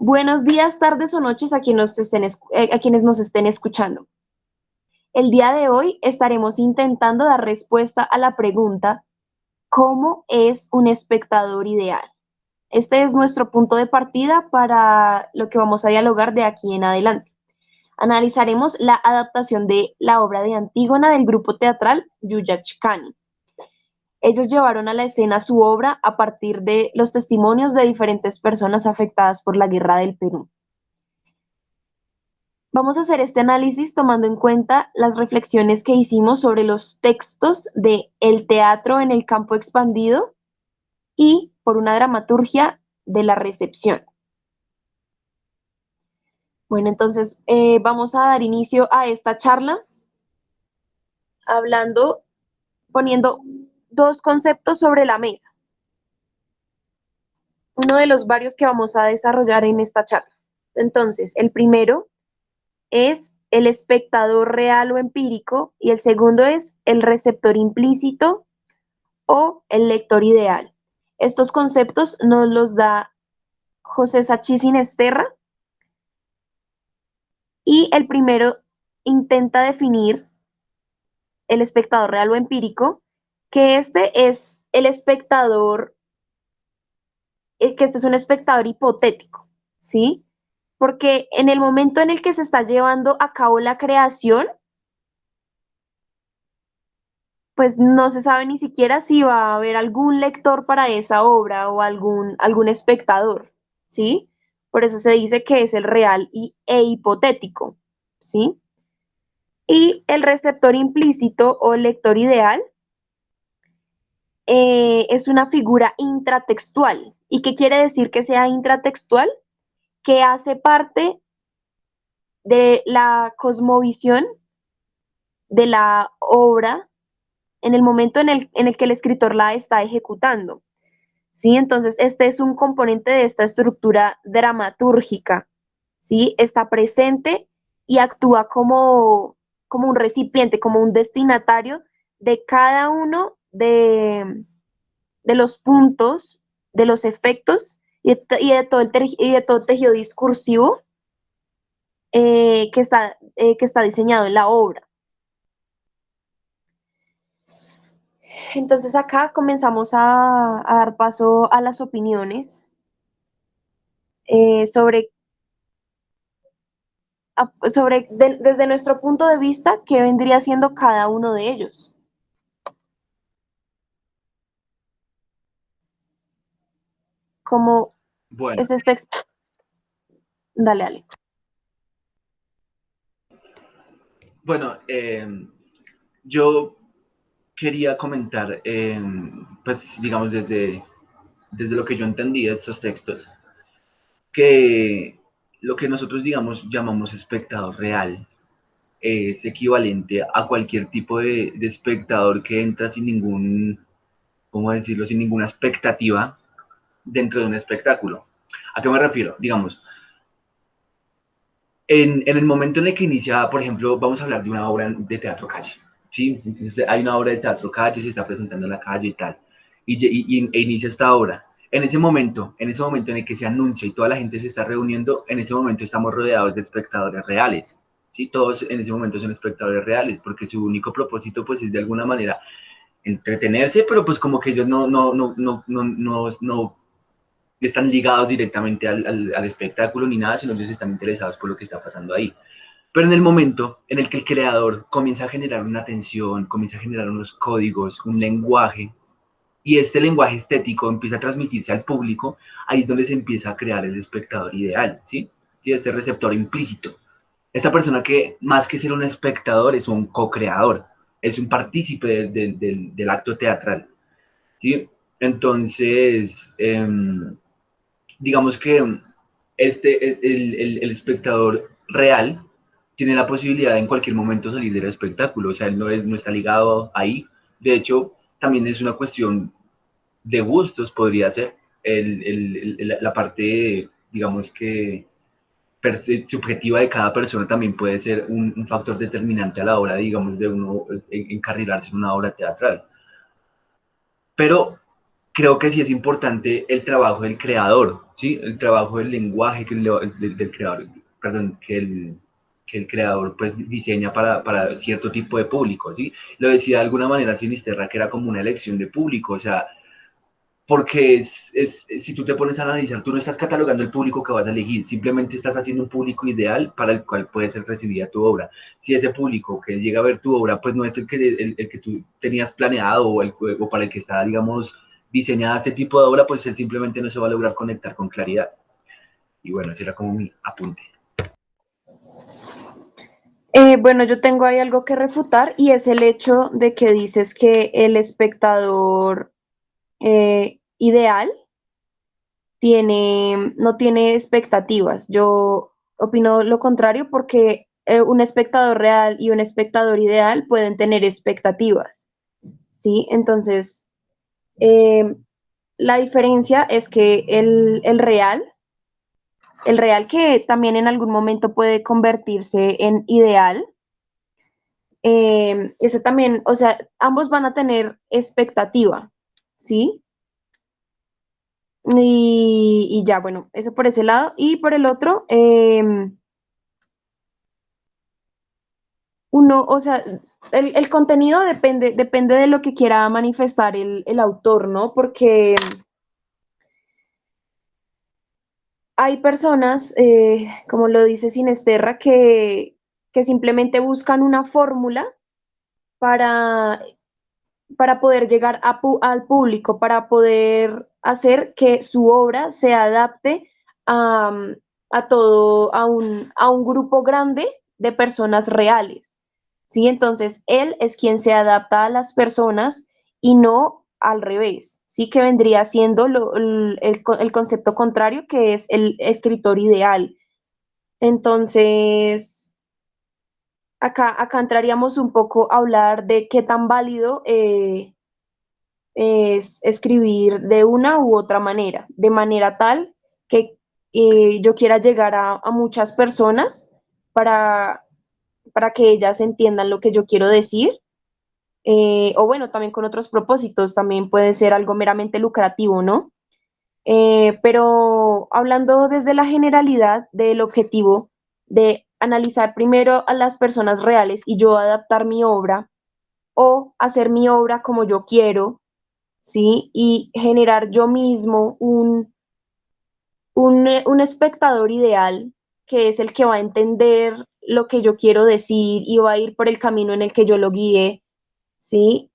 Buenos días, tardes o noches a quienes nos estén escuchando. El día de hoy estaremos intentando dar respuesta a la pregunta, ¿cómo es un espectador ideal? Este es nuestro punto de partida para lo que vamos a dialogar de aquí en adelante. Analizaremos la adaptación de la obra de Antígona del grupo teatral Yuyachkani. Ellos llevaron a la escena su obra a partir de los testimonios de diferentes personas afectadas por la Guerra del Perú. Vamos a hacer este análisis tomando en cuenta las reflexiones que hicimos sobre los textos de El teatro en el campo expandido y por una dramaturgia de la recepción. Bueno, entonces vamos a dar inicio a esta charla poniendo dos conceptos sobre la mesa. Uno de los varios que vamos a desarrollar en esta charla. Entonces, el primero es el espectador real o empírico y el segundo es el receptor implícito o el lector ideal. Estos conceptos nos los da José Sachs Esterra y el primero intenta definir el espectador real o empírico, que este es el espectador, que este es un espectador hipotético, ¿sí? Porque en el momento en el que se está llevando a cabo la creación, pues no se sabe ni siquiera si va a haber algún lector para esa obra o algún espectador, ¿sí? Por eso se dice que es el real e hipotético, ¿sí? Y el receptor implícito o lector ideal es una figura intratextual. ¿Y qué quiere decir que sea intratextual? Que hace parte de la cosmovisión de la obra en el momento en el que el escritor la está ejecutando. ¿Sí? Entonces, este es un componente de esta estructura dramatúrgica, ¿sí? Está presente y actúa como un recipiente, como un destinatario de cada uno de los puntos, de los efectos y de todo el tejido discursivo que está diseñado en la obra. Entonces acá comenzamos a dar paso a las opiniones sobre desde nuestro punto de vista, qué vendría siendo cada uno de ellos. Como Bueno, es este... Dale, dale. bueno, yo quería comentar, pues digamos desde lo que yo entendí de estos textos, que lo que nosotros digamos llamamos espectador real es equivalente a cualquier tipo de espectador que entra sin ningún, ¿cómo decirlo?, sin ninguna expectativa dentro de un espectáculo. ¿A qué me refiero? Digamos, en el momento en el que inicia, por ejemplo, vamos a hablar de una obra de teatro calle, ¿sí? Entonces hay una obra de teatro calle, se está presentando en la calle y tal, e inicia esta obra. En ese momento en el que se anuncia y toda la gente se está reuniendo, en ese momento estamos rodeados de espectadores reales, ¿sí? Todos en ese momento son espectadores reales, porque su único propósito, pues, es de alguna manera entretenerse, pero pues como que ellos no están ligados directamente al espectáculo ni nada, sino ellos están interesados por lo que está pasando ahí. Pero en el momento en el que el creador comienza a generar una tensión, comienza a generar unos códigos, un lenguaje, y este lenguaje estético empieza a transmitirse al público, ahí es donde se empieza a crear el espectador ideal, ¿sí? ¿Sí? Este receptor implícito. Esta persona que más que ser un espectador es un co-creador, es un partícipe del acto teatral, ¿sí? Entonces, digamos que el espectador real tiene la posibilidad de en cualquier momento salir del espectáculo, o sea, él no está ligado ahí. De hecho, también es una cuestión de gustos, podría ser. La parte, digamos que subjetiva de cada persona también puede ser un factor determinante a la hora, digamos, de uno encarrilarse en una obra teatral. Pero creo que sí es importante el trabajo del creador, ¿sí? El trabajo del lenguaje del creador, perdón, que el creador pues diseña para cierto tipo de público, ¿sí? Lo decía de alguna manera Sinisterra, que era como una elección de público, o sea, porque si tú te pones a analizar, tú no estás catalogando el público que vas a elegir, simplemente estás haciendo un público ideal para el cual puede ser recibida tu obra. Si ese público que llega a ver tu obra, pues no es el que tú tenías planeado o para el que está, digamos, diseñada este tipo de obra, pues él simplemente no se va a lograr conectar con claridad. Y bueno, ese era como mi apunte. Bueno, yo tengo ahí algo que refutar y es el hecho de que dices que el espectador ideal no tiene expectativas. Yo opino lo contrario porque un espectador real y un espectador ideal pueden tener expectativas, ¿sí? Entonces, eh, la diferencia es que el real que también en algún momento puede convertirse en ideal, ese también, o sea, ambos van a tener expectativa, ¿sí? Y ya, bueno, eso por ese lado. Y por el otro, uno, o sea, el contenido depende de lo que quiera manifestar el autor, ¿no? Porque hay personas, como lo dice Sinesterra, que simplemente buscan una fórmula para, para poder llegar al público, para poder hacer que su obra se adapte a, a un grupo grande de personas reales. ¿Sí? Entonces, él es quien se adapta a las personas y no al revés, ¿sí? Que vendría siendo el concepto contrario, que es el escritor ideal. Entonces, acá entraríamos un poco a hablar de qué tan válido es escribir de una u otra manera, de manera tal que yo quiera llegar a muchas personas para, para que ellas entiendan lo que yo quiero decir. O bueno, también con otros propósitos, también puede ser algo meramente lucrativo, ¿no? Pero hablando desde la generalidad del objetivo de analizar primero a las personas reales y yo adaptar mi obra o hacer mi obra como yo quiero, ¿sí? Y generar yo mismo un espectador ideal que es el que va a entender lo que yo quiero decir y va a ir por el camino en el que yo lo guíe, ¿sí?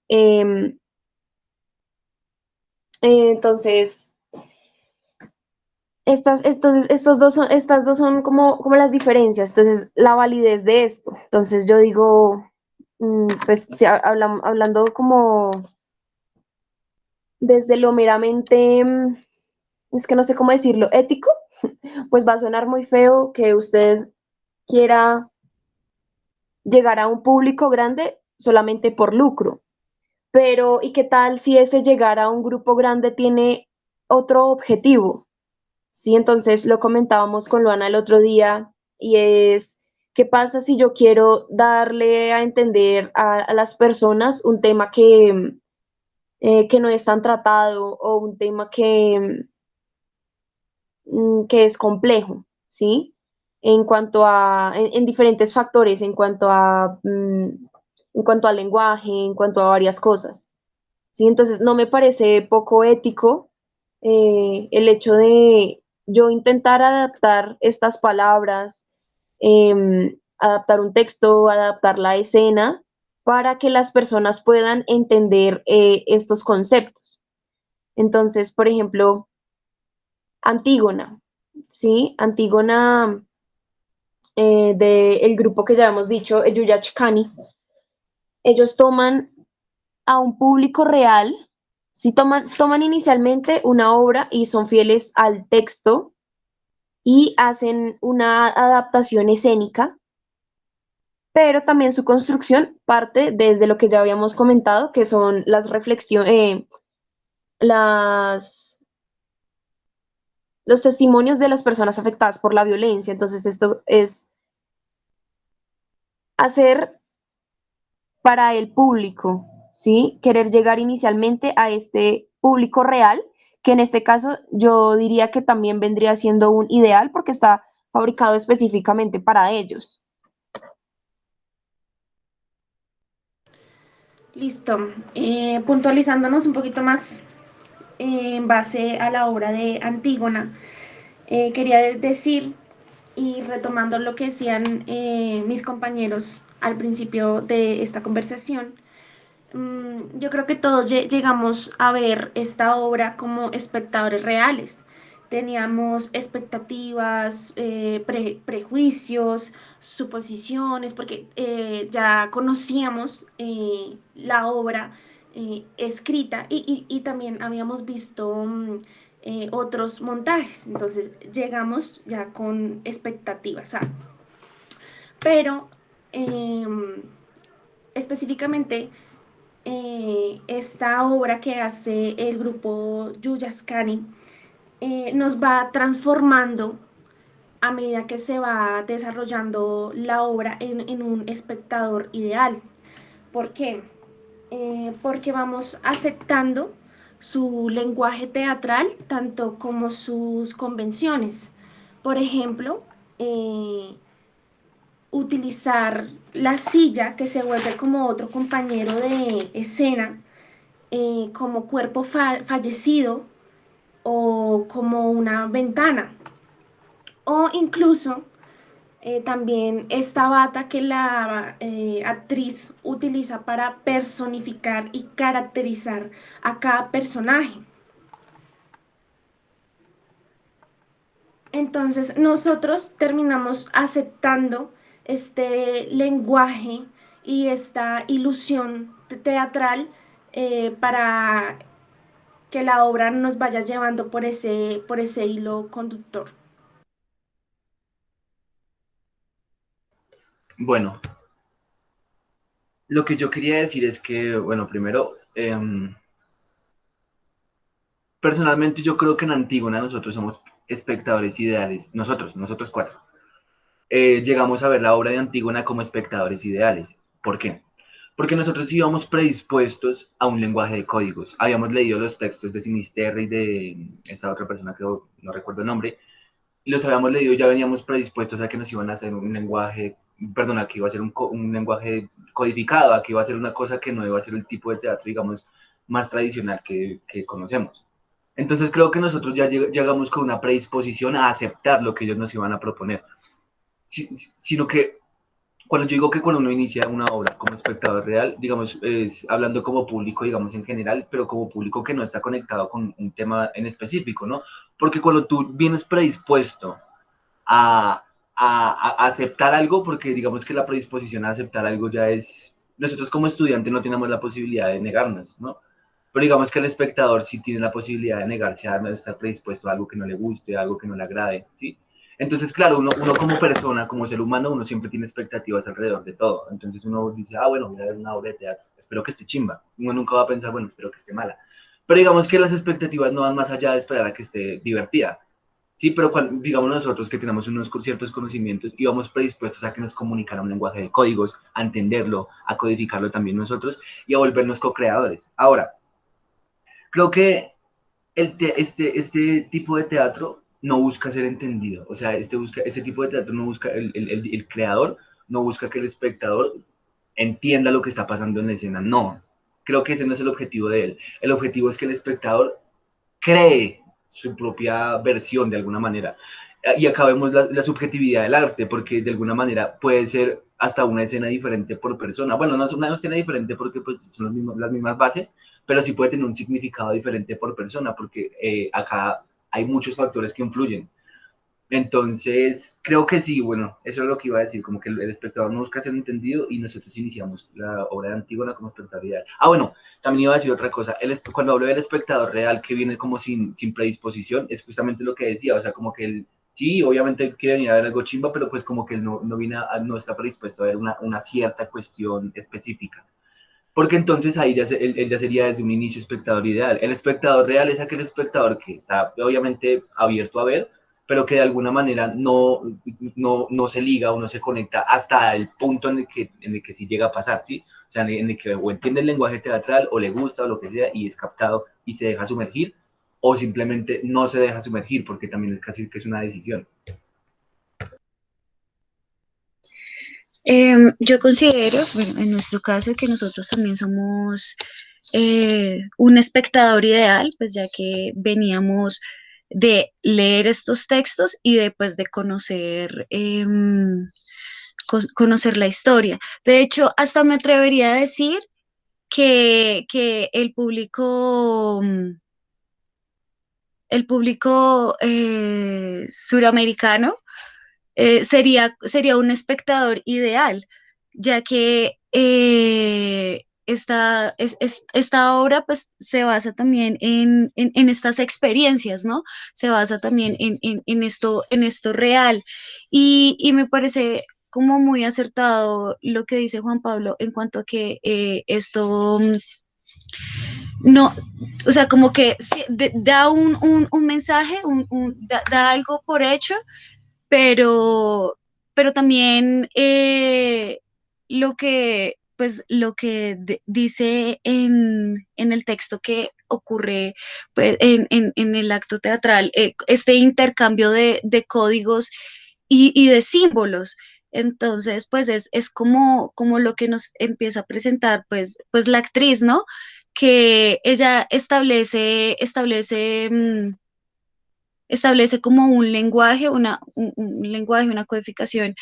Entonces, estas dos son como las diferencias, entonces la validez de esto. Entonces yo digo, pues si hablando como desde lo meramente, es que no sé cómo decirlo, ético, pues va a sonar muy feo que usted quiera llegar a un público grande solamente por lucro. Pero, ¿y qué tal si ese llegar a un grupo grande tiene otro objetivo? Sí, entonces lo comentábamos con Luana el otro día y es, ¿qué pasa si yo quiero darle a entender a las personas un tema que no es tan tratado o un tema que es complejo, ¿sí? En cuanto en diferentes factores, en cuanto al lenguaje, en cuanto a varias cosas, ¿sí? Entonces, no me parece poco ético el hecho de yo intentar adaptar estas palabras, adaptar un texto, adaptar la escena, para que las personas puedan entender estos conceptos. Entonces, por ejemplo, Antígona, ¿sí? Antígona del grupo que ya hemos dicho, Yuyachkani, ellos toman a un público real, ¿sí? Toman inicialmente una obra y son fieles al texto y hacen una adaptación escénica, pero también su construcción parte desde lo que ya habíamos comentado, que son las reflexiones, las los testimonios de las personas afectadas por la violencia. Entonces, esto es hacer para el público, ¿sí? Querer llegar inicialmente a este público real, que en este caso yo diría que también vendría siendo un ideal porque está fabricado específicamente para ellos. Listo. Puntualizándonos un poquito más en base a la obra de Antígona, quería decir, y retomando lo que decían mis compañeros al principio de esta conversación, yo creo que todos llegamos a ver esta obra como espectadores reales. Teníamos expectativas, prejuicios, suposiciones, porque ya conocíamos la obra escrita y también habíamos visto otros montajes. Entonces llegamos ya con expectativas. Pero específicamente esta obra que hace el grupo Yuyascani nos va transformando a medida que se va desarrollando la obra en un espectador ideal. ¿Por qué? Porque vamos aceptando su lenguaje teatral, tanto como sus convenciones. Por ejemplo, utilizar la silla que se vuelve como otro compañero de escena, como cuerpo fallecido o como una ventana. O incluso también esta bata que la actriz utiliza para personificar y caracterizar a cada personaje. Entonces nosotros terminamos aceptando este lenguaje y esta ilusión teatral para que la obra nos vaya llevando por ese hilo conductor. Bueno, lo que yo quería decir es que, bueno, primero, personalmente yo creo que en Antígona nosotros somos espectadores ideales, nosotros cuatro. Llegamos a ver la obra de Antígona como espectadores ideales. ¿Por qué? Porque nosotros íbamos predispuestos a un lenguaje de códigos. Habíamos leído los textos de Sinisterra y de esta otra persona que no recuerdo el nombre, y los habíamos leído, ya veníamos predispuestos a que nos iban a hacer un lenguaje, perdona, que iba a ser un lenguaje codificado, a que iba a ser una cosa que no iba a ser el tipo de teatro, digamos, más tradicional que conocemos. Entonces creo que nosotros ya llegamos con una predisposición a aceptar lo que ellos nos iban a proponer, sino que cuando yo digo que cuando uno inicia una obra como espectador real, digamos, es hablando como público, digamos, en general, pero como público que no está conectado con un tema en específico, ¿no? Porque cuando tú vienes predispuesto a, a aceptar algo, porque digamos que la predisposición a aceptar algo ya es, nosotros como estudiantes no tenemos la posibilidad de negarnos, ¿no? Pero digamos que el espectador sí tiene la posibilidad de negarse a estar predispuesto a algo que no le guste, a algo que no le agrade, ¿sí? Entonces, claro, uno como persona, como ser humano, uno siempre tiene expectativas alrededor de todo. Entonces uno dice, ah, bueno, voy a ver una obra de teatro, espero que esté chimba. Uno nunca va a pensar, bueno, espero que esté mala. Pero digamos que las expectativas no van más allá de esperar a que esté divertida. Sí, pero cuando, digamos nosotros que tenemos unos ciertos conocimientos y vamos predispuestos a que nos comunicara un lenguaje de códigos, a entenderlo, a codificarlo también nosotros y a volvernos co-creadores. Ahora, creo que este tipo de teatro no busca ser entendido, o sea, este tipo de teatro no busca, el creador no busca que el espectador entienda lo que está pasando en la escena, no, creo que ese no es el objetivo de él, el objetivo es que el espectador cree su propia versión de alguna manera. Y acá vemos la subjetividad del arte, porque de alguna manera puede ser hasta una escena diferente por persona. Bueno, no es una escena diferente porque pues, son las mismas bases, pero sí puede tener un significado diferente por persona, porque acá hay muchos factores que influyen. Entonces, creo que sí, bueno, eso es lo que iba a decir, como que el espectador no busca ser entendido y nosotros iniciamos la obra de Antígona como espectador ideal. Ah, bueno, también iba a decir otra cosa, cuando hablo del espectador real que viene como sin predisposición, es justamente lo que decía, o sea, como que él, sí, obviamente él quiere venir a ver algo chimba, pero pues como que él no viene no está predispuesto a ver una cierta cuestión específica. Porque entonces ahí él ya sería desde un inicio espectador ideal. El espectador real es aquel espectador que está obviamente abierto a ver, pero que de alguna manera no se liga o no se conecta hasta el punto en el que sí llega a pasar, ¿sí? o sea, en el que o entiende el lenguaje teatral o le gusta o lo que sea y es captado y se deja sumergir, o simplemente no se deja sumergir, porque también es casi que es una decisión. Yo considero, bueno, en nuestro caso, que nosotros también somos un espectador ideal, pues ya que veníamos de leer estos textos y después de conocer, conocer la historia. De hecho, hasta me atrevería a decir que el público suramericano sería un espectador ideal, ya que esta obra pues se basa también en estas experiencias, ¿no? Se basa también en esto real. Y me parece como muy acertado lo que dice Juan Pablo en cuanto a que esto no, o sea, como que da un mensaje, da algo por hecho, pero, pero también lo que dice en el texto que ocurre pues, en el acto teatral, este intercambio de códigos y de símbolos. Entonces, pues es como lo que nos empieza a presentar, pues la actriz, ¿no? Que ella establece como un lenguaje, un lenguaje, una codificación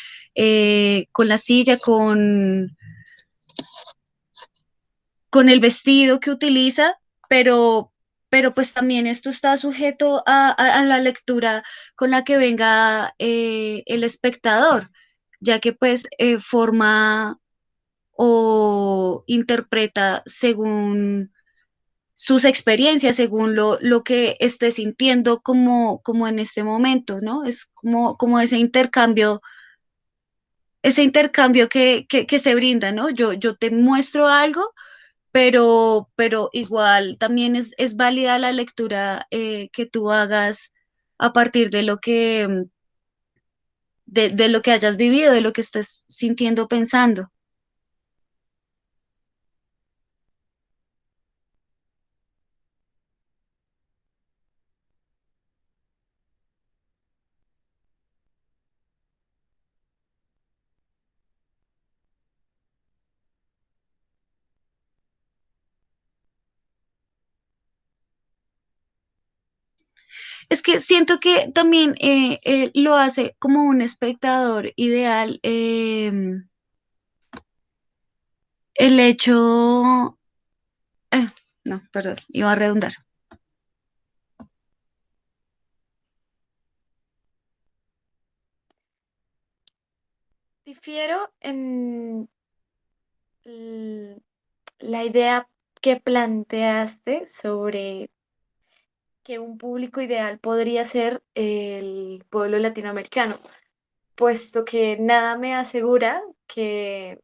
con la silla, con el vestido que utiliza, pero, pero pues también esto está sujeto a la lectura con la que venga el espectador, ya que pues forma o interpreta según sus experiencias, según lo que esté sintiendo como en este momento, ¿no? Es como ese intercambio que se brinda, ¿no? Yo te muestro algo, pero igual también es válida la lectura que tú hagas a partir de de lo que hayas vivido, de lo que estés sintiendo, pensando. Es que siento que también lo hace como un espectador ideal el hecho, eh, no, perdón, iba a redundar. Difiero en l- la idea que planteaste sobre que un público ideal podría ser el pueblo latinoamericano, puesto que nada me asegura que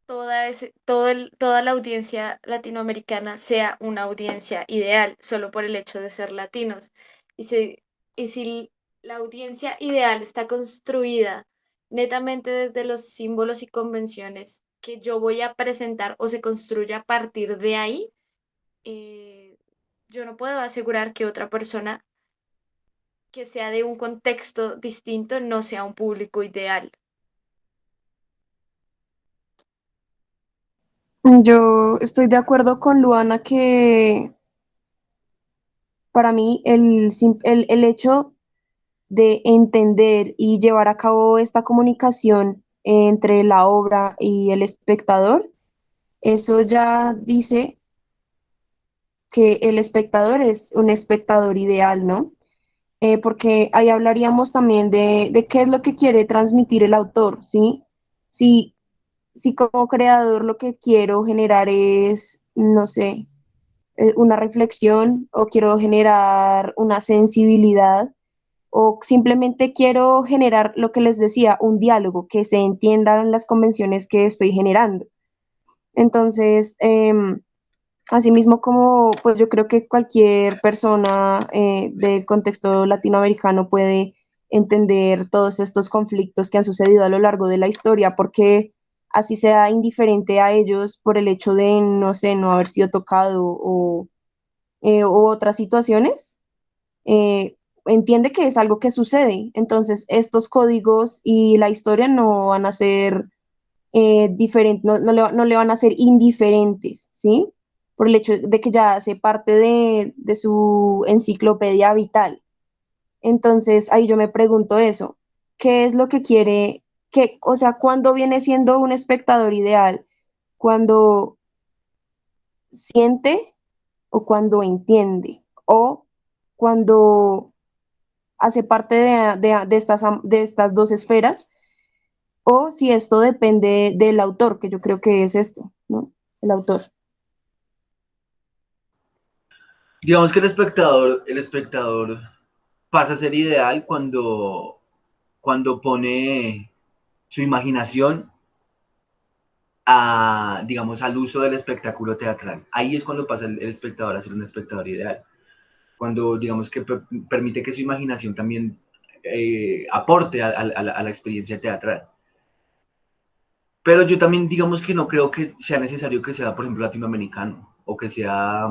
toda la audiencia latinoamericana sea una audiencia ideal solo por el hecho de ser latinos. Y y si la audiencia ideal está construida netamente desde los símbolos y convenciones que yo voy a presentar o se construye a partir de ahí, eh, yo no puedo asegurar que otra persona que sea de un contexto distinto no sea un público ideal. Yo estoy de acuerdo con Luana que para mí el hecho de entender y llevar a cabo esta comunicación entre la obra y el espectador, eso ya dice que el espectador es un espectador ideal, ¿no? Porque ahí hablaríamos también de qué es lo que quiere transmitir el autor, ¿sí? Si, si como creador lo que quiero generar es, no sé, una reflexión o quiero generar una sensibilidad o simplemente quiero generar lo que les decía, un diálogo, que se entiendan las convenciones que estoy generando. Entonces, asimismo como pues yo creo que cualquier persona del contexto latinoamericano puede entender todos estos conflictos que han sucedido a lo largo de la historia, porque así sea indiferente a ellos por el hecho de, no sé, no haber sido tocado o otras situaciones, entiende que es algo que sucede. Entonces, estos códigos y la historia no van a ser diferentes, no le van a ser indiferentes, ¿sí? Por el hecho de que ya hace parte de su enciclopedia vital. Entonces, ahí yo me pregunto eso, ¿qué es lo que quiere, o sea, cuándo viene siendo un espectador ideal? ¿Cuando siente o cuando entiende? ¿O cuando hace parte de estas dos esferas? ¿O si esto depende del autor, que yo creo que es esto, ¿no? El autor. Digamos que el espectador pasa a ser ideal cuando pone su imaginación digamos, al uso del espectáculo teatral. Ahí es cuando pasa el espectador a ser un espectador ideal. Cuando, digamos, que permite que su imaginación también aporte a la experiencia teatral. Pero yo también, digamos que no creo que sea necesario que sea, por ejemplo, latinoamericano o que sea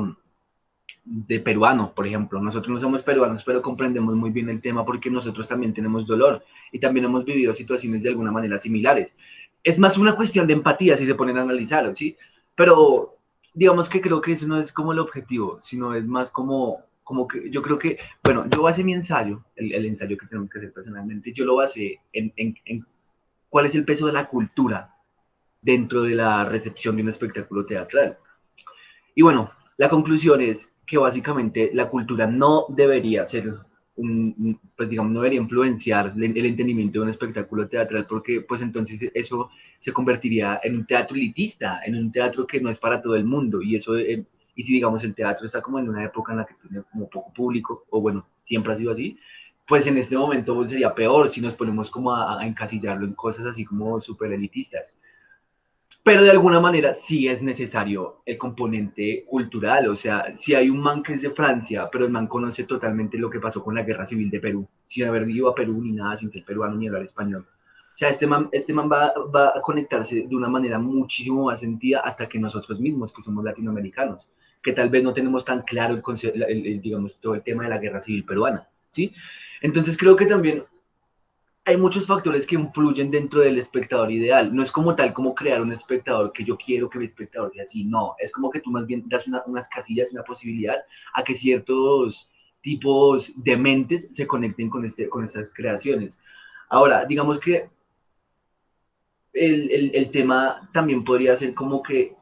de peruano, por ejemplo. Nosotros no somos peruanos, pero comprendemos muy bien el tema porque nosotros también tenemos dolor y también hemos vivido situaciones de alguna manera similares. Es más una cuestión de empatía si se ponen a analizar, ¿sí? Pero digamos que creo que eso no es como el objetivo, sino es más como que yo creo que, bueno, yo basé mi ensayo, el ensayo que tenemos que hacer personalmente, yo lo basé en cuál es el peso de la cultura dentro de la recepción de un espectáculo teatral. Y bueno, la conclusión es que básicamente la cultura no debería ser pues digamos, no debería influenciar el entendimiento de un espectáculo teatral porque pues entonces eso se convertiría en un teatro elitista, en un teatro que no es para todo el mundo y eso, y si digamos el teatro está como en una época en la que tiene como poco público, o bueno, siempre ha sido así, pues en este momento sería peor si nos ponemos como a encasillarlo en cosas así como súper elitistas. Pero de alguna manera sí es necesario el componente cultural, o sea, si hay un man que es de Francia, pero el man conoce totalmente lo que pasó con la guerra civil de Perú, sin haber ido a Perú ni nada, sin ser peruano ni hablar español. O sea, este man va a conectarse de una manera muchísimo más sentida hasta que nosotros mismos, que somos latinoamericanos, que tal vez no tenemos tan claro digamos, todo el tema de la guerra civil peruana, ¿sí? Entonces creo que también hay muchos factores que influyen dentro del espectador ideal. No es como tal como crear un espectador que yo quiero que mi espectador sea así. No, es como que tú más bien das unas casillas, una posibilidad a que ciertos tipos de mentes se conecten con estas creaciones. Ahora, digamos que el tema también podría ser como que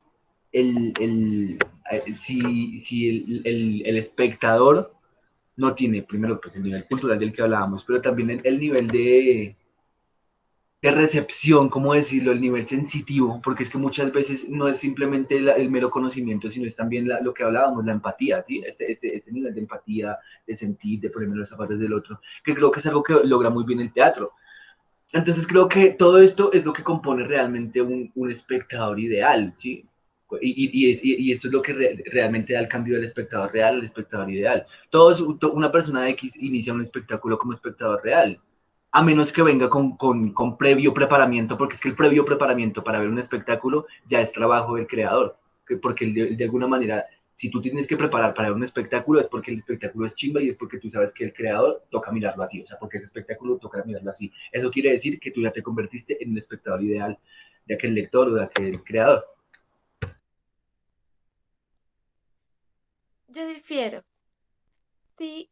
si el espectador no tiene, primero, pues el nivel cultural del que hablábamos, pero también el nivel de recepción, ¿cómo decirlo? El nivel sensitivo, porque es que muchas veces no es simplemente el mero conocimiento, sino es también lo que hablábamos, la empatía, ¿sí? Este nivel de empatía, de sentir, de ponerme los zapatos del otro, que creo que es algo que logra muy bien el teatro. Entonces creo que todo esto es lo que compone realmente un espectador ideal, ¿sí? Y esto es lo que realmente da el cambio del espectador real al espectador ideal. Una persona X inicia un espectáculo como espectador real, a menos que venga con previo preparamiento, porque es que el previo preparamiento para ver un espectáculo ya es trabajo del creador, porque de alguna manera, si tú tienes que preparar para ver un espectáculo, es porque el espectáculo es chimba y es porque tú sabes que el creador toca mirarlo así, o sea, porque ese espectáculo toca mirarlo así. Eso quiere decir que tú ya te convertiste en un espectador ideal de aquel lector o de aquel creador. Yo difiero. Si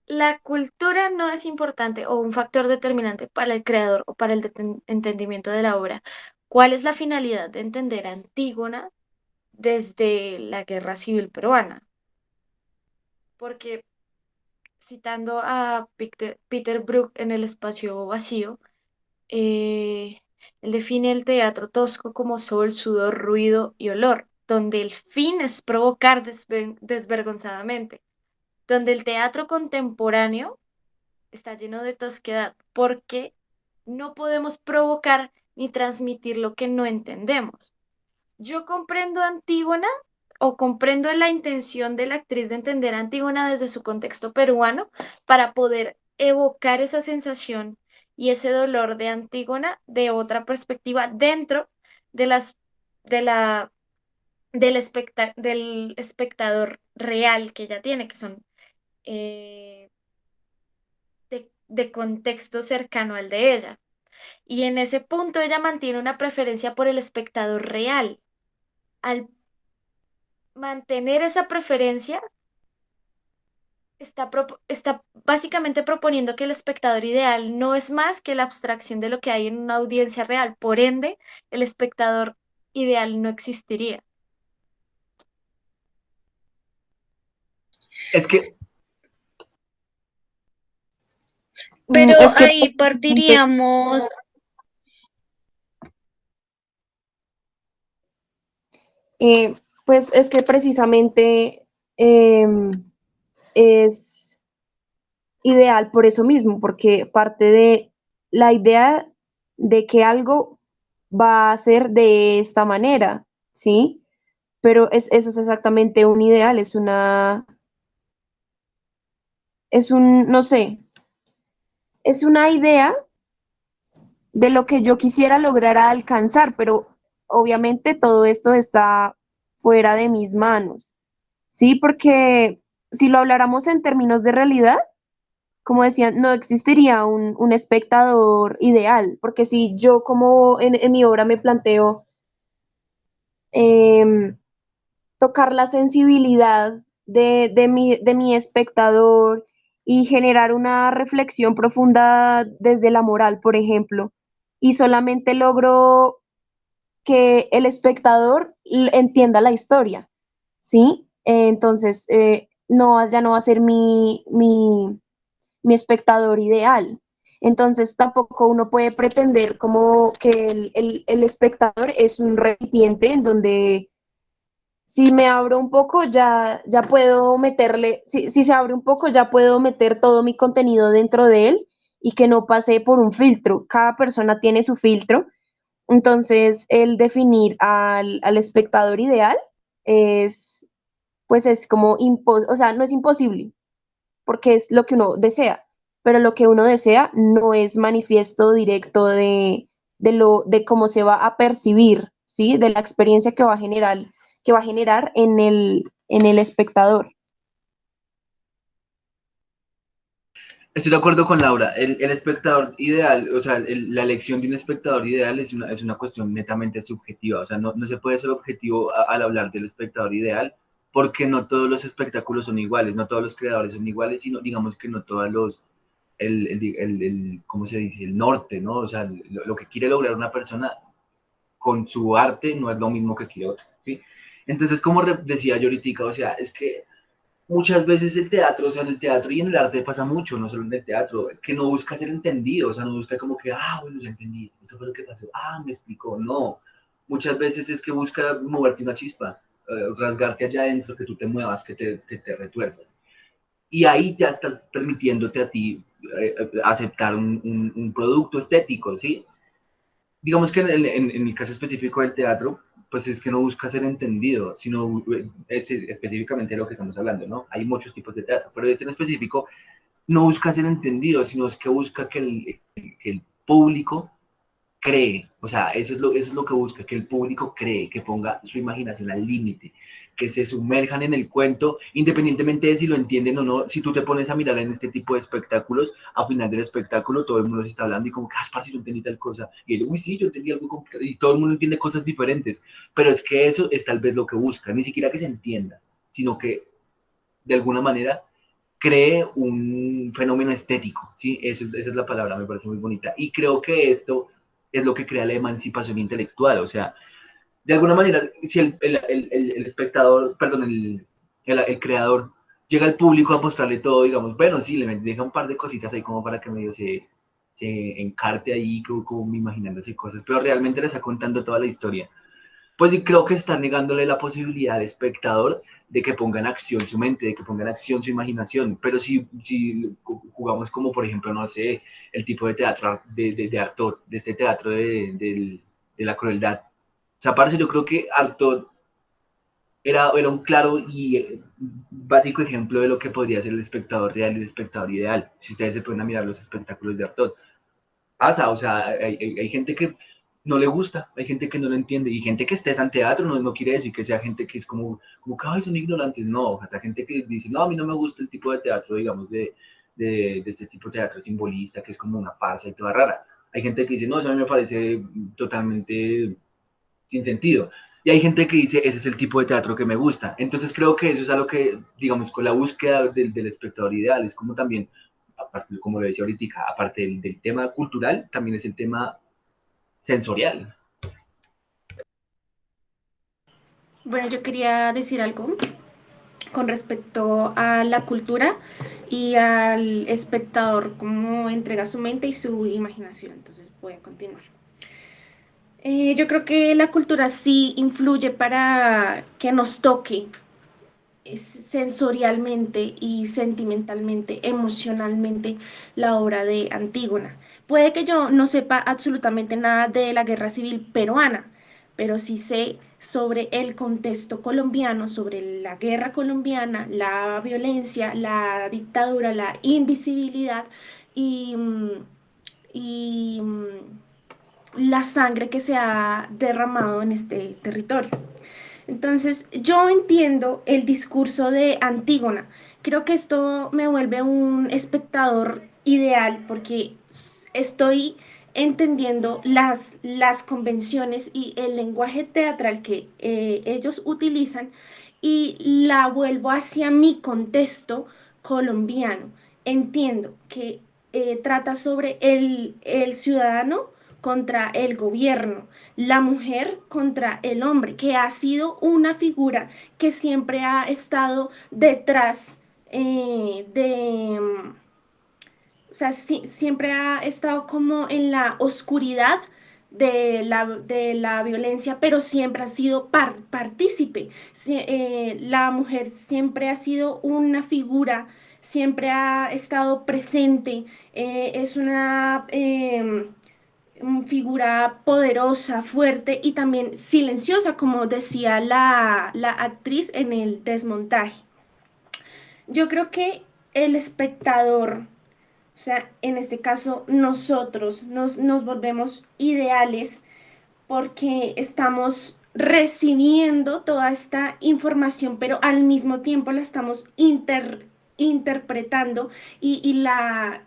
la cultura no es importante o un factor determinante para el creador o para el entendimiento de la obra, ¿cuál es la finalidad de entender a Antígona desde la Guerra Civil Peruana? Porque citando a Peter Brook en El espacio vacío, eh, él define el teatro tosco como sol, sudor, ruido y olor, donde el fin es provocar desvergonzadamente, donde el teatro contemporáneo está lleno de tosquedad, porque no podemos provocar ni transmitir lo que no entendemos. Yo comprendo a Antígona o comprendo la intención de la actriz de entender a Antígona desde su contexto peruano para poder evocar esa sensación y ese dolor de Antígona de otra perspectiva dentro de las, de la, del espectador real que ella tiene, que son eh, de contexto cercano al de ella. Y en ese punto ella mantiene una preferencia por el espectador real. Al mantener esa preferencia, está básicamente proponiendo que el espectador ideal no es más que la abstracción de lo que hay en una audiencia real. Por ende, el espectador ideal no existiría. Es que, Pero Es que ahí partiríamos, Eh, pues es que precisamente es ideal por eso mismo, porque parte de la idea de que algo va a ser de esta manera, ¿sí? Pero eso es exactamente un ideal, no sé, es una idea de lo que yo quisiera lograr alcanzar, pero obviamente todo esto está fuera de mis manos. Sí, porque si lo habláramos en términos de realidad, como decían, no existiría un espectador ideal, porque si yo como en mi obra me planteo em, tocar la sensibilidad de mi espectador y generar una reflexión profunda desde la moral, por ejemplo, y solamente logro que el espectador entienda la historia, ¿sí? Entonces, ya no va a ser mi espectador ideal. Entonces, tampoco uno puede pretender como que el espectador es un recipiente en donde si me abro un poco ya puedo meterle, si se abre un poco ya puedo meter todo mi contenido dentro de él y que no pase por un filtro. Cada persona tiene su filtro, entonces el definir al espectador ideal es, pues es como, o sea, no es imposible, porque es lo que uno desea, pero lo que uno desea no es manifiesto directo de cómo se va a percibir, ¿sí? De la experiencia que va a generar en el espectador. estoy de acuerdo con Laura. El espectador ideal, o sea, la elección de un espectador ideal es una cuestión netamente subjetiva. O sea, no se puede ser objetivo al hablar del espectador ideal, porque no todos los espectáculos son iguales, no todos los creadores son iguales, sino digamos que no todos ¿cómo se dice? El norte, ¿no? O sea, lo que quiere lograr una persona con su arte no es lo mismo que quiere otra, ¿sí? Entonces, como decía yo ahorita, o sea, es que muchas veces el teatro, o sea, en el teatro y en el arte pasa mucho, no solo en el teatro, que no busca ser entendido, o sea, no busca como que, bueno, ya entendí, esto fue lo que pasó, me explicó, no. Muchas veces es que busca moverte una chispa, rasgarte allá adentro, que tú te muevas, que te retuerzas. Y ahí ya estás permitiéndote a ti aceptar un producto estético, ¿sí? Digamos que en el caso específico del teatro, pues es que no busca ser entendido, sino específicamente de lo que estamos hablando, ¿no? Hay muchos tipos de teatro, pero este en específico no busca ser entendido, sino es que busca que el público cree, o sea, eso es lo que busca, que el público cree, que ponga su imaginación al límite, que se sumerjan en el cuento, independientemente de si lo entienden o no. Si tú te pones a mirar en este tipo de espectáculos, al final del espectáculo todo el mundo se está hablando y como que, parce, yo entendí tal cosa, y él, uy, sí, yo entendí algo complicado, y todo el mundo entiende cosas diferentes, pero es que eso es tal vez lo que busca, ni siquiera que se entienda, sino que de alguna manera cree un fenómeno estético, ¿sí? Esa es la palabra, me parece muy bonita. Y creo que esto es lo que crea la emancipación intelectual, o sea, de alguna manera, si el espectador, perdón, el creador llega al público a mostrarle todo, digamos, bueno, sí, le deja un par de cositas ahí como para que medio se encarte ahí, como imaginándose cosas, pero realmente le está contando toda la historia. Pues creo que está negándole la posibilidad al espectador de que ponga en acción su mente, de que ponga en acción su imaginación. Pero si jugamos como, por ejemplo, no sé, el tipo de teatro de Artaud, de este teatro de la crueldad. O sea, parce, yo creo que Artaud era un claro y básico ejemplo de lo que podría ser el espectador real y el espectador ideal. Si ustedes se pueden mirar los espectáculos de Artaud, pasa, o sea, hay gente que no le gusta, hay gente que no lo entiende, y gente que esté en teatro no quiere decir que sea gente que es como que, ay, son ignorantes, no, o sea, gente que dice, no, a mí no me gusta el tipo de teatro, digamos, de este tipo de teatro simbolista, que es como una farsa y toda rara. Hay gente que dice, no, eso a mí me parece totalmente sin sentido. Y hay gente que dice, ese es el tipo de teatro que me gusta. Entonces creo que eso es algo que, digamos, con la búsqueda del espectador ideal, es como también, aparte, como lo decía ahorita, aparte del tema cultural, también es el tema sensorial. Bueno, yo quería decir algo con respecto a la cultura y al espectador, cómo entrega su mente y su imaginación. Entonces voy a continuar. Yo creo que la cultura sí influye para que nos toque sensorialmente y sentimentalmente, emocionalmente la obra de Antígona. Puede que yo no sepa absolutamente nada de la guerra civil peruana, pero sí sé sobre el contexto colombiano, sobre la guerra colombiana, la violencia, la dictadura, la invisibilidad y, y la sangre que se ha derramado en este territorio. Entonces, yo entiendo el discurso de Antígona. Creo que esto me vuelve un espectador ideal porque estoy entendiendo las convenciones y el lenguaje teatral que ellos utilizan y la vuelvo hacia mi contexto colombiano. Entiendo que trata sobre el ciudadano contra el gobierno, la mujer contra el hombre, que ha sido una figura que siempre ha estado detrás o sea, siempre ha estado como en la oscuridad de la violencia, pero siempre ha sido partícipe. La mujer siempre ha sido una figura, siempre ha estado presente, es una figura poderosa, fuerte y también silenciosa, como decía la actriz en el desmontaje. Yo creo que el espectador, o sea, en este caso nosotros nos volvemos ideales porque estamos recibiendo toda esta información, pero al mismo tiempo la estamos interpretando y la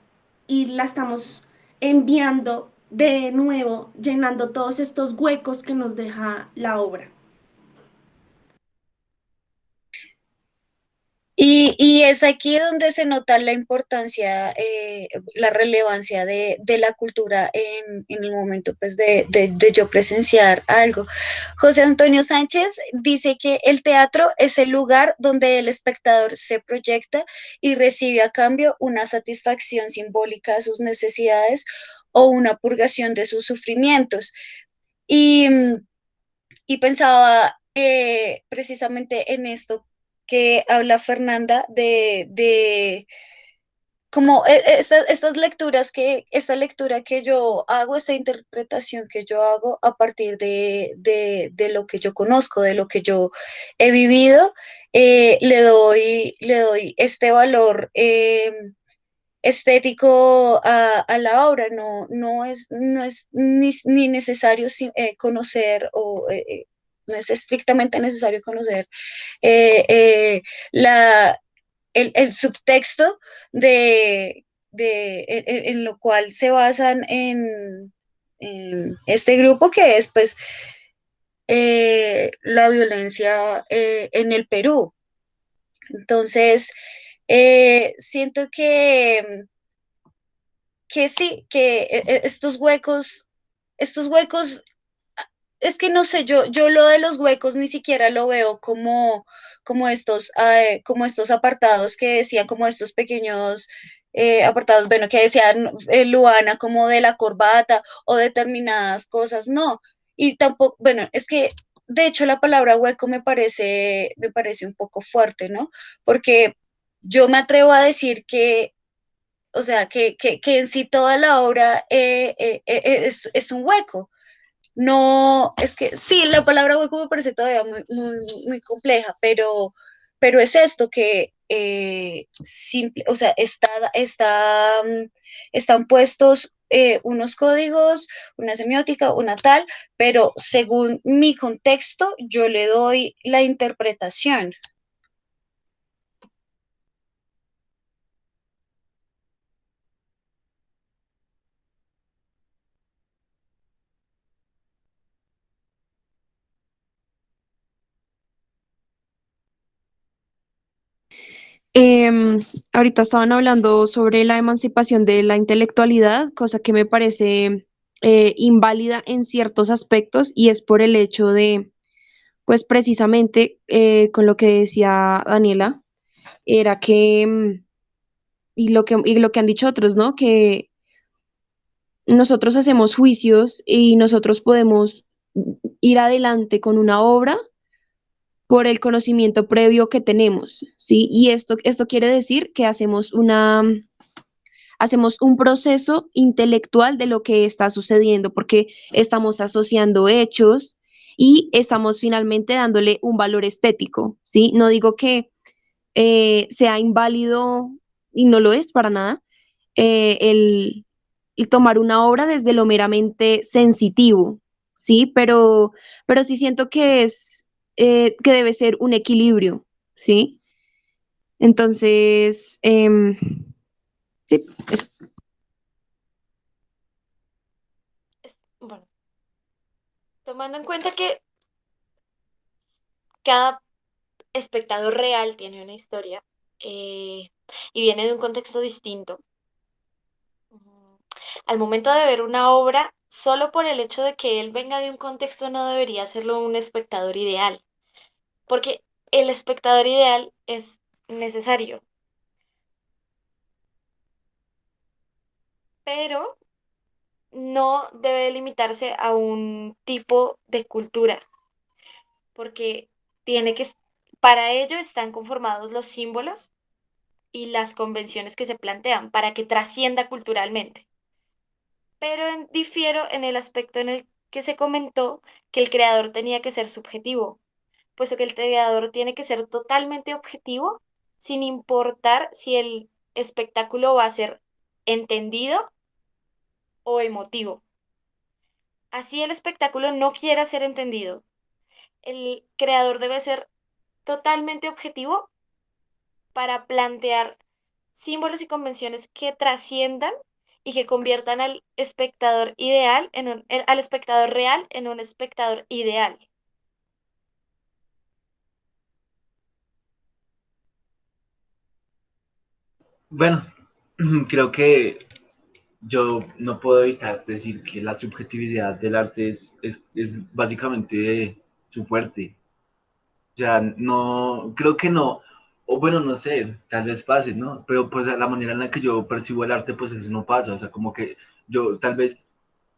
estamos enviando de nuevo, llenando todos estos huecos que nos deja la obra. Y es aquí donde se nota la importancia, la relevancia de la cultura en el momento pues, de yo presenciar algo. José Antonio Sánchez dice que el teatro es el lugar donde el espectador se proyecta y recibe a cambio una satisfacción simbólica de sus necesidades o una purgación de sus sufrimientos. Y, y pensaba precisamente en esto que habla Fernanda de como esta lectura que yo hago, esta interpretación que yo hago a partir de lo que yo conozco, de lo que yo he vivido, le doy este valor estético a la obra. No es ni necesario conocer no es estrictamente necesario conocer eh, eh, la, el subtexto en lo cual se basan en este grupo que es pues la violencia en el Perú. Entonces, siento que sí, que estos huecos, es que no sé, yo lo de los huecos ni siquiera lo veo como estos apartados que decían, como estos pequeños apartados, bueno, que decían Luana, como de la corbata o determinadas cosas, no. Y tampoco, bueno, es que de hecho la palabra hueco me parece un poco fuerte, ¿no? Porque yo me atrevo a decir que o sea, que en sí toda la obra es un hueco. No, es que sí, la palabra hueco me parece todavía muy compleja, pero es esto que simple, o sea, están puestos unos códigos, una semiótica, una tal, pero según mi contexto, yo le doy la interpretación. Em, Ahorita estaban hablando sobre la emancipación de la intelectualidad, cosa que me parece inválida en ciertos aspectos y es por el hecho de, pues precisamente con lo que decía Daniela, era que, y lo que han dicho otros, ¿no? Que nosotros hacemos juicios y nosotros podemos ir adelante con una obra por el conocimiento previo que tenemos, ¿sí? Y esto quiere decir que hacemos un proceso intelectual de lo que está sucediendo, porque estamos asociando hechos y estamos finalmente dándole un valor estético, ¿sí? No digo que sea inválido, y no lo es para nada, el tomar una obra desde lo meramente sensitivo, ¿sí? Pero sí siento que que debe ser un equilibrio, ¿sí? Entonces, sí, eso. Bueno, tomando en cuenta que cada espectador real tiene una historia y viene de un contexto distinto. Al momento de ver una obra, solo por el hecho de que él venga de un contexto no debería serlo un espectador ideal, porque el espectador ideal es necesario, pero no debe limitarse a un tipo de cultura, porque tiene que, para ello están conformados los símbolos y las convenciones que se plantean para que trascienda culturalmente. Pero difiero en el aspecto en el que se comentó que el creador tenía que ser subjetivo, puesto que el creador tiene que ser totalmente objetivo, sin importar si el espectáculo va a ser entendido o emotivo. Así el espectáculo no quiera ser entendido. El creador debe ser totalmente objetivo para plantear símbolos y convenciones que trasciendan y que conviertan al espectador ideal al espectador real en un espectador ideal. Bueno, creo que yo no puedo evitar decir que la subjetividad del arte es básicamente su fuerte. O sea, no, creo que no, o bueno, no sé, tal vez pase, ¿no? Pero pues la manera en la que yo percibo el arte, pues eso no pasa, o sea, como que yo tal vez,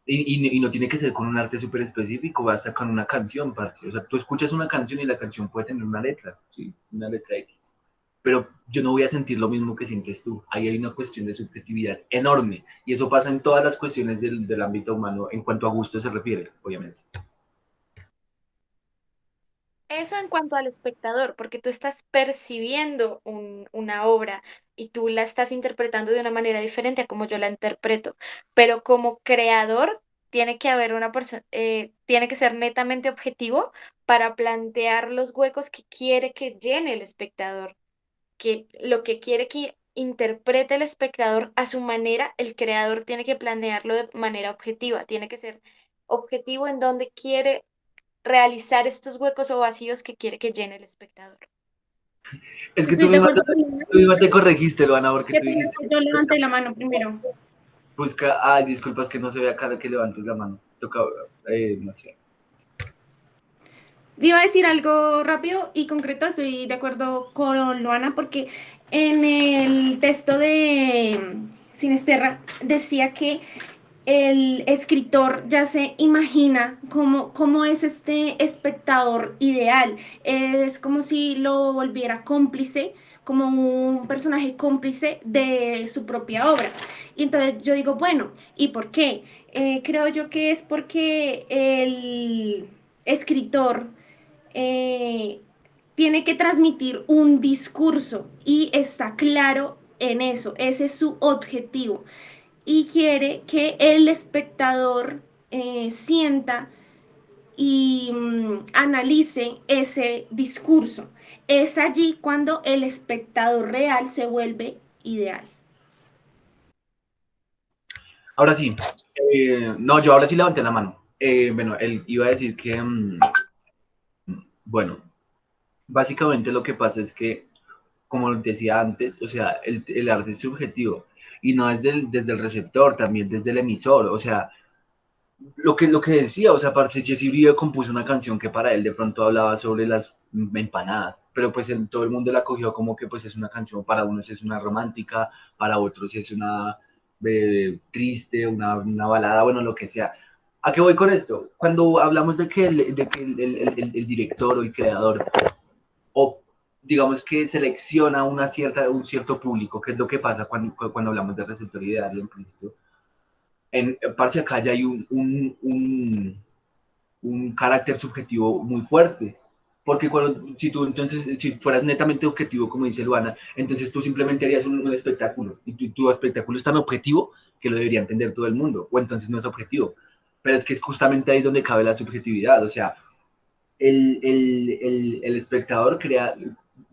y no tiene que ser con un arte súper específico, basta con una canción, parce. O sea, tú escuchas una canción y la canción puede tener una letra, ¿sí? Una letra X. Pero yo no voy a sentir lo mismo que sientes tú. Ahí hay una cuestión de subjetividad enorme, y eso pasa en todas las cuestiones del ámbito humano en cuanto a gusto se refiere, obviamente. Eso en cuanto al espectador, porque tú estás percibiendo una obra y tú la estás interpretando de una manera diferente a como yo la interpreto, pero como creador tiene que haber una persona, tiene que ser netamente objetivo para plantear los huecos que quiere que llene el espectador, que lo que quiere que interprete el espectador a su manera, el creador tiene que planearlo de manera objetiva, tiene que ser objetivo en donde quiere realizar estos huecos o vacíos que quiere que llene el espectador. Es que Estoy de acuerdo con tú misma te corregiste, Luana, porque que tú dijiste, yo levanté la mano primero. busca, ay, disculpas que no se vea cada que levantes la mano. Toca, no sé. Iba a decir algo rápido y concreto, estoy de acuerdo con Luana porque en el texto de Sinesterra decía que el escritor ya se imagina cómo es este espectador ideal. Es como si lo volviera cómplice, como un personaje cómplice de su propia obra. Y entonces yo digo, bueno, ¿y por qué? Creo yo que es porque el escritor eh, tiene que transmitir un discurso y está claro en eso, ese es su objetivo. y quiere que el espectador sienta y analice ese discurso. Es allí cuando el espectador real se vuelve ideal. Ahora sí, no, yo ahora sí levanté la mano. Bueno, él iba a decir que, bueno, básicamente lo que pasa es que, como decía antes, o sea, el arte es subjetivo y no desde el receptor, también desde el emisor, o sea, lo que decía, o sea, parce, Jesse Uribe compuso una canción que para él de pronto hablaba sobre las empanadas, pero pues todo el mundo la cogió como que pues es una canción, para unos es una romántica, para otros es una triste, una balada, bueno, lo que sea. ¿A qué voy con esto? Cuando hablamos de que el director o el creador, o digamos que selecciona un cierto público, que es lo que pasa cuando hablamos de receptor ideal y implícito, parce, acá ya hay un carácter subjetivo muy fuerte. Porque si tú entonces, si fueras netamente objetivo, como dice Luana, entonces tú simplemente harías un espectáculo. Y tu espectáculo es tan objetivo que lo debería entender todo el mundo. O entonces no es objetivo. Pero es que es justamente ahí donde cabe la subjetividad. O sea, el espectador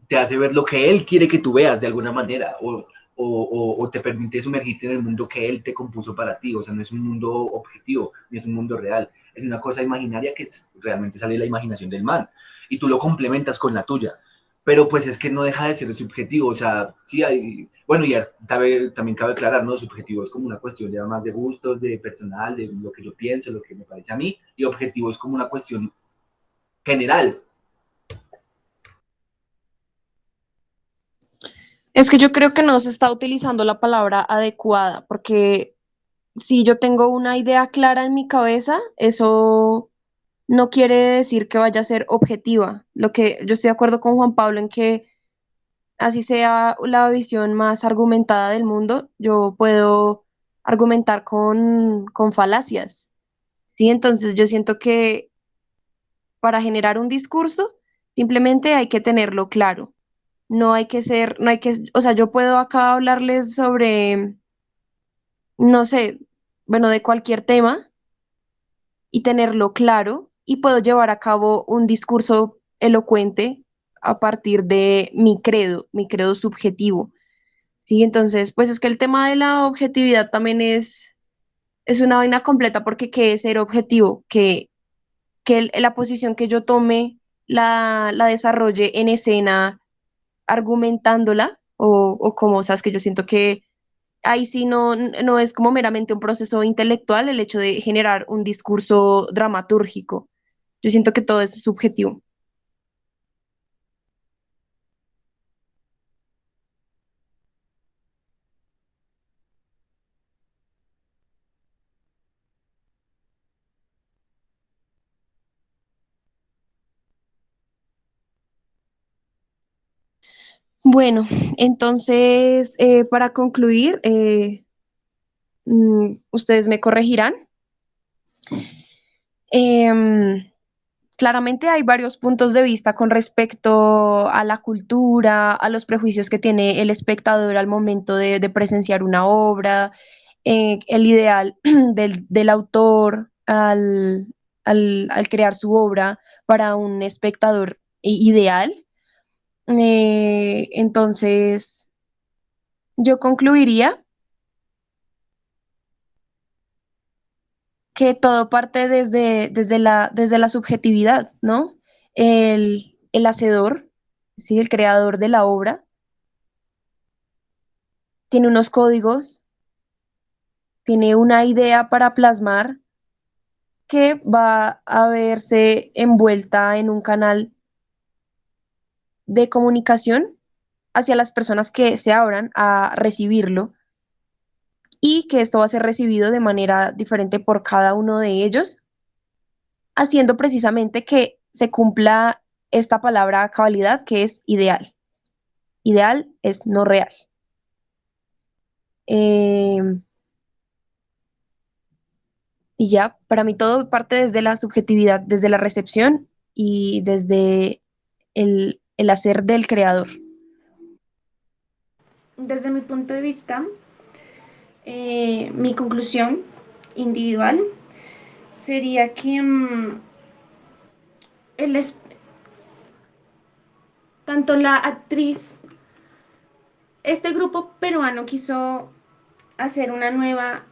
te hace ver lo que él quiere que tú veas de alguna manera. O te permite sumergirte en el mundo que él te compuso para ti. O sea, no es un mundo objetivo, no es un mundo real. Es una cosa imaginaria que realmente sale de la imaginación del man. Y tú lo complementas con la tuya. Pero pues es que no deja de ser subjetivo. O sea, sí hay. Bueno, y también cabe aclarar, ¿no? Subjetivo es como una cuestión ya más de gustos, de personal, de lo que yo pienso, lo que me parece a mí. Y objetivo es como una cuestión general. Es que yo creo que no se está utilizando la palabra adecuada, porque si yo tengo una idea clara en mi cabeza, eso no quiere decir que vaya a ser objetiva. Lo que yo estoy de acuerdo con Juan Pablo en que así sea la visión más argumentada del mundo, yo puedo argumentar con falacias. ¿Sí? Entonces yo siento que para generar un discurso, simplemente hay que tenerlo claro. No hay que ser, no hay que, o sea, yo puedo acá hablarles sobre, no sé, bueno, de cualquier tema y tenerlo claro y puedo llevar a cabo un discurso elocuente a partir de mi credo subjetivo. Sí, entonces, pues es que el tema de la objetividad también es una vaina completa porque ¿qué es ser objetivo? Que la posición que yo tome la desarrolle en escena argumentándola o como, sabes, que yo siento que ahí sí no es como meramente un proceso intelectual el hecho de generar un discurso dramatúrgico. Yo siento que todo es subjetivo. Bueno, entonces, para concluir, ustedes me corregirán. Em, Claramente hay varios puntos de vista con respecto a la cultura, a los prejuicios que tiene el espectador al momento de presenciar una obra, el ideal del autor al crear su obra para un espectador ideal. Entonces, yo concluiría que todo parte desde la subjetividad, ¿no? El hacedor, ¿sí? El creador de la obra, tiene unos códigos, tiene una idea para plasmar que va a verse envuelta en un canal de comunicación hacia las personas que se abran a recibirlo y que esto va a ser recibido de manera diferente por cada uno de ellos, haciendo precisamente que se cumpla esta palabra a cabalidad que es ideal. Ideal es no real. Eh, y ya, para mí todo parte desde la subjetividad, desde la recepción y desde el hacer del creador. Desde mi punto de vista, Mi conclusión individual sería que el es- tanto la actriz, este grupo peruano quiso hacer una nueva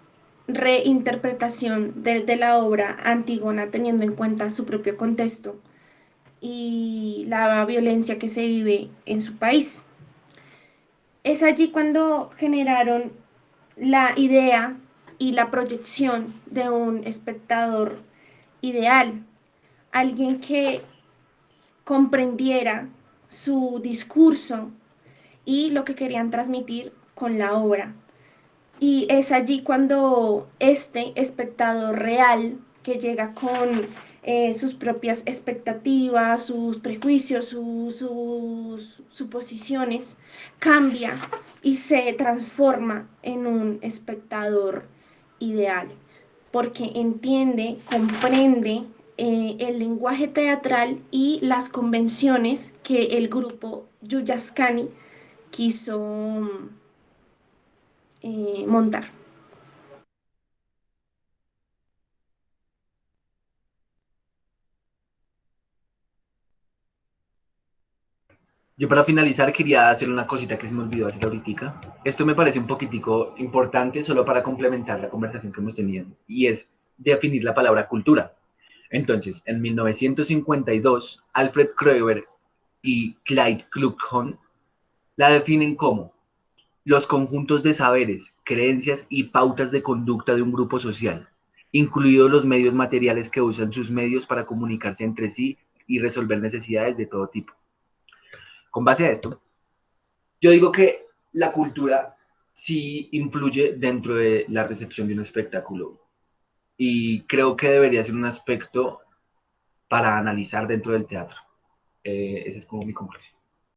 reinterpretación de la obra Antígona teniendo en cuenta su propio contexto y la violencia que se vive en su país. Es allí cuando generaron la idea y la proyección de un espectador ideal, alguien que comprendiera su discurso y lo que querían transmitir con la obra. Y es allí cuando este espectador real que llega con sus propias expectativas, sus prejuicios, sus suposiciones, cambia y se transforma en un espectador ideal, porque entiende, comprende el lenguaje teatral y las convenciones que el grupo Yuyascani quiso montar. Yo para finalizar quería hacer una cosita que se me olvidó hacer ahorita. Esto me parece un poquitico importante solo para complementar la conversación que hemos tenido y es definir la palabra cultura. Entonces, en 1952, Alfred Kröger y Clyde Kluckhohn la definen como los conjuntos de saberes, creencias y pautas de conducta de un grupo social, incluidos los medios materiales que usan sus medios para comunicarse entre sí y resolver necesidades de todo tipo. Con base a esto, yo digo que la cultura sí influye dentro de la recepción de un espectáculo y creo que debería ser un aspecto para analizar dentro del teatro. Esa es como mi conclusión.